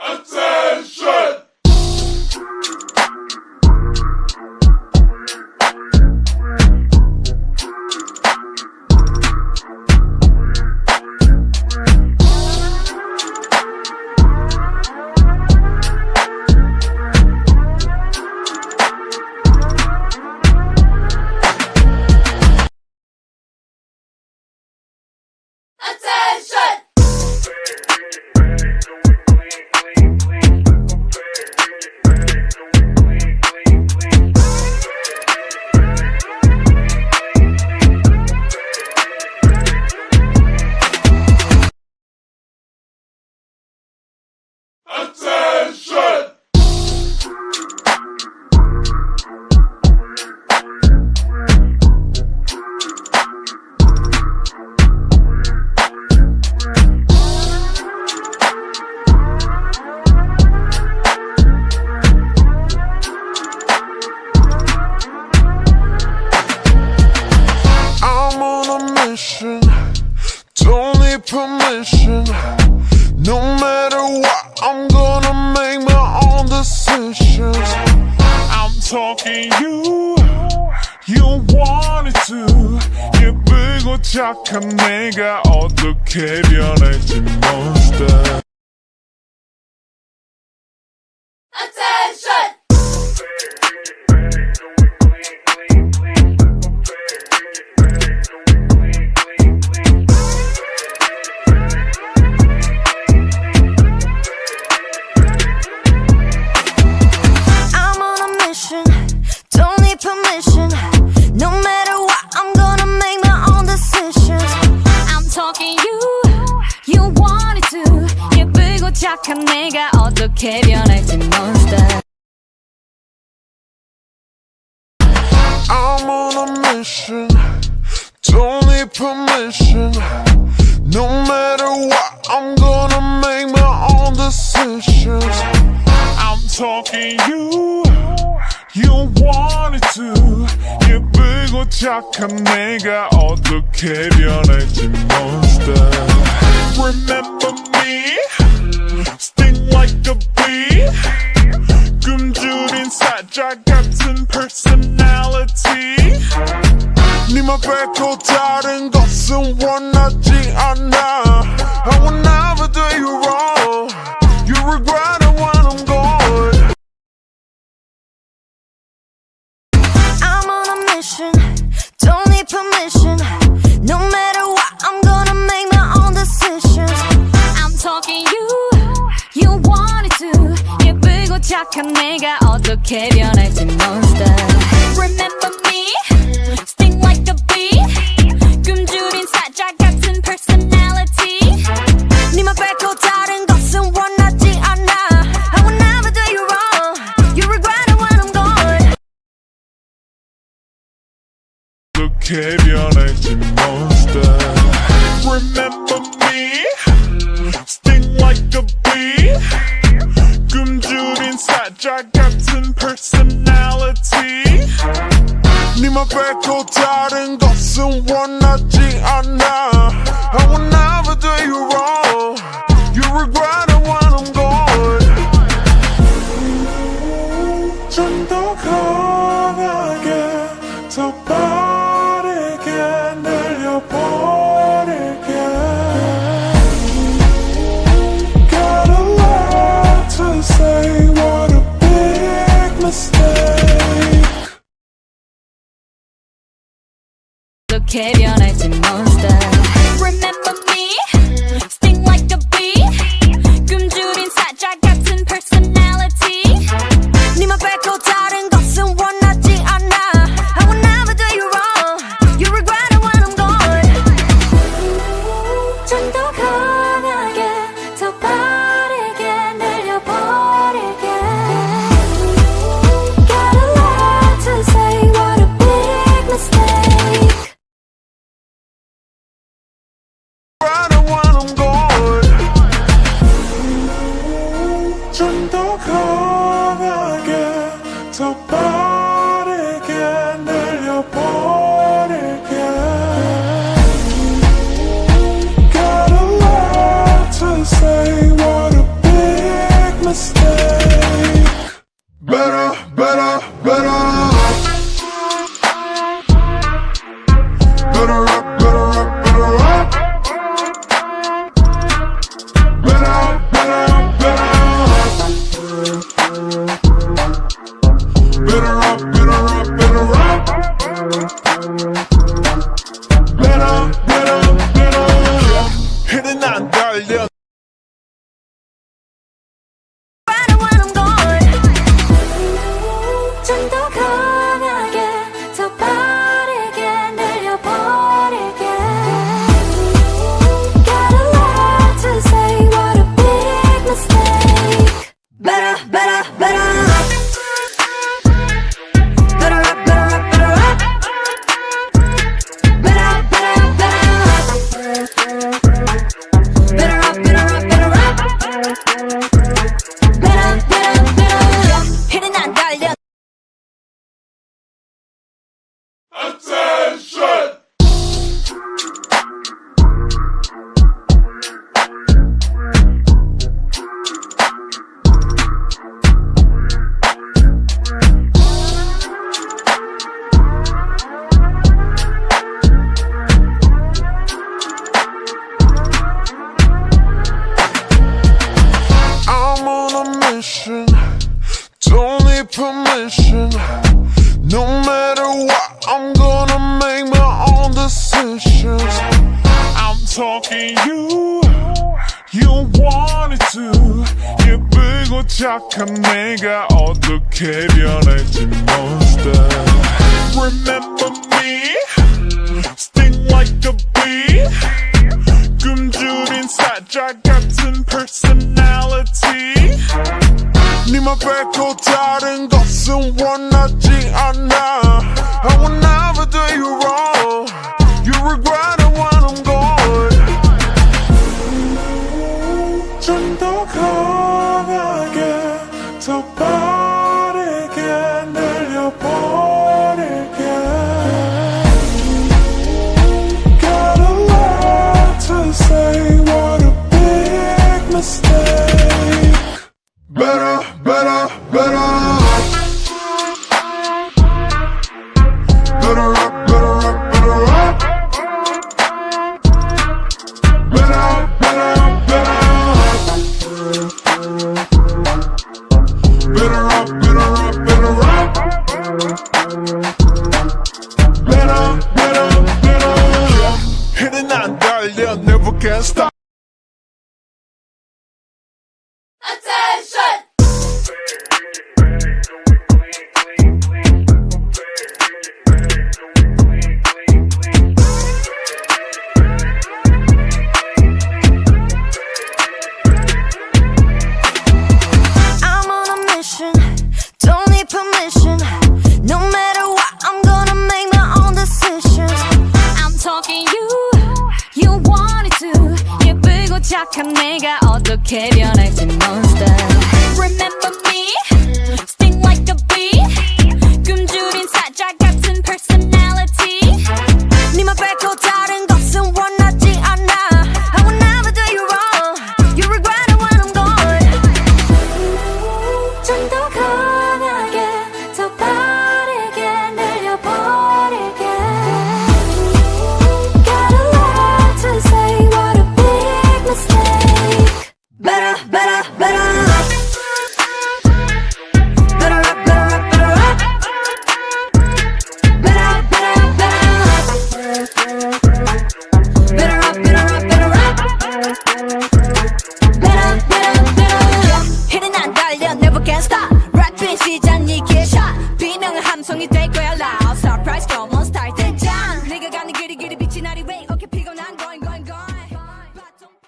Attention! Attention! I'm on a mission, don't need permission. No matter what, I'm gonna make my own decisions. I'm talking you wanted to. 예쁘고 착한 내가 어떻게 변할지 monster. Attention! I'm on a mission, don't need permission. No matter what, I'm gonna make my own decisions. I'm talking you wanted to. 예쁘고 착한 내가 어떻게 변할지 monster. I'm on a mission, don't need permission. No matter what, I'm gonna make my own decisions. I'm talking you wanted to. 예쁘고 착한 내가 어떻게 변할지 monster. Remember me, sting like a bee. 굶주린 사자 같은 personality. 니만 뺏고 다른 것은 원하지 않아. I will never do you wrong. You regret it when I'm gone. I'm on a mission, don't need permission. No matter what, I'm gonna make my own decisions. I'm talking you wanted to. 예쁘고 착한 내가 어떻게 변할지 monster. Remember me, sting like a bee. 굶주린 사자 같은 personality. 니만 뺏고 다른 것은 원하지 않아. I will never do you wrong. You regret it when I'm gone. 어떻게 변할지 monster. Remember me, sting like a bee. 굶주린 사자 같은 personality. 니만 뺏고 다른 것은 원하지 않아. I will never do you wrong. You regret it when I'm gone. 좀 더 강하게, 더 빠르게 날려버릴게. Got a lot to say, what a big mistake. 어떻게 변할지 monster. Remember me, sting like a bee. 굶주린 사자 같은 personality. 니만 뺏고 다른 것은 원하지 않아. I will never do you wrong. You regret it when I'm gone. 좀 더 강하게, 더 빠르게 날려버릴게. Got a lot to say, what a big mistake. Regret it when I'm gone. 좀 더 강하게, 더 빠르게 날려버릴게. Got a lot 달려 좀 더 강하게 더 빠르게 늘려버리게 Got a lot to say what a big mistake Better, better, better Better up, better up, better up Better, better, better Better up, better up, better up Better, better, better hitting 안 달려 Attention! I'm on a mission, don't need permission. No matter what, I'm gonna make my own decisions. I'm talking you wanted to. 예쁘고 착한 내가 어떻게 변할지 monster. Remember me, sting like a bee. 굶주린 사자 같은 personality. 니만 뺏고 다른 것은 원하지 않아. I will never do you wrong. You regret it when I'm gone. 좀 더 강하게 더 빠르게 늘려버릴게 Got a lot to say what a big mistake Better, better, better Better up, better up, better up Better, better, better Better up, better up, better up Better, better, better hitting 안 달려, never can stop Attention! I'm on a mission, don't need permission. No matter what, I'm gonna make my own decisions. I'm talking you wanted to. 예쁘고 착한 내가 어떻게 변할지 monster. Remember me, sting like a bee. 굶주린 사자 같은 personality. 니만 뺏고 다른 것은 원하지 않아. I will never do you wrong. You regret it when I'm gone. 좀 더 강하게 더 빠르게 늘려버릴게 Got a lot to say what a big mistake Better, better, better Better up, better up, better up Better, better, better Better up, better up, better up Better, better, better hitting 안 달려 never can stop 랩인 시작 이게 샷 비명은 함성이 될 거야 live